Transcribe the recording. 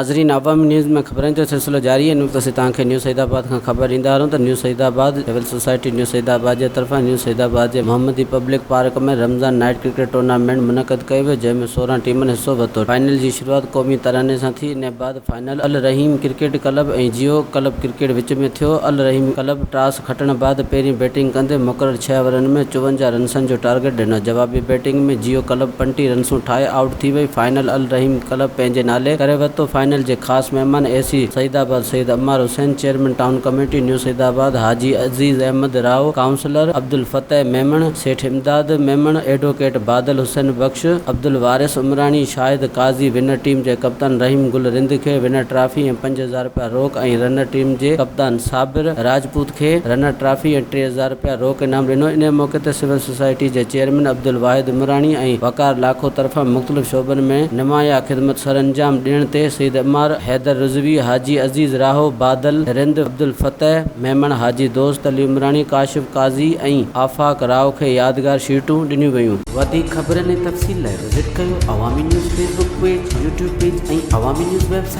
नाज़रीन, अवामी न्यूज़ में ख़बरनि जो सिलसिलो जारी है। न्यूज़ तव्हांखे न्यूज़ सईदाबाद खां ख़बर ॾींदा रहूं त news Saeedabad civil society news Saeedabad जे तरफ़ां न्यूज़ सईदाबाद जे मोहम्मदी पब्लिक पार्क में रमज़ान नाइट क्रिकेट टूर्नामेंट मुनक़द कयो वियो, जंहिंमें 16 टीमुनि हिसो वरितो। फाइनल जी शुरूआत क़ौमी तराने सां थी। इन बैदि फाइनल अल रहीम क्रिकेट क्लब ऐं जियो क्लब क्रिकेट विच में थियो। अल रहीम क्लब टॉस खटण बैदि पहिरीं बैटिंग कंदे मुक़ररु 6 ओवरनि में 54 रन्सनि जो टारगेट ॾिनो। जवाबी बैटिंग में जियो क्लब 35 रन्सूं ठाहे आउट थी वई। फाइनल अल रहीम क्लब पंहिंजे नाले करे वरितो। फाइनल जे ख़ासि महिमान AC Saeedabad Syed Amar Hussain, chairman town committee new Saeedabad Haji Aziz Ahmed Rao, councillor Abdul Fateh Memon, Seth Imdad Memon, advocate Badal Hussain Bakhsh, Abdul Waris Umrani, Shahid Qazi. Winner team जे कप्तान रहीम गुल रिंद खे विनर ट्रॉफी ऐं 5000 रुपया रोक ऐं रनर टीम जे कप्तान साबिर राजपूत खे रनर ट्रॉफी ऐं 3000 रुपया रोक इनाम ॾिनो। इन मौक़े ते सिविल सोसाइटी जे चेयरमैन अब्दुल वाहिद उमरानी ऐं वकार लाखो तरफ़ां मुख़्तलिफ़ शोबनि में नुमाया ख़िदमत सरअंजाम ॾियण ते सईद अमार, हैदर रिज़वी, हाजी अज़ीज़ राहो, बादल रिंद, अब्दुल फतेह मेमण, हाजी दोस्त अली उमरानी, काशिफ काज़ी ऐं आफ़ाक राव खे यादगार शीटूं ॾिनियूं वयूं। वधीक ख़बरनि ऐं तफ़सील लाइ विज़िट कयो अवामी news Facebook page, YouTube page ऐं अवामी न्यूज़ वेबसाइट।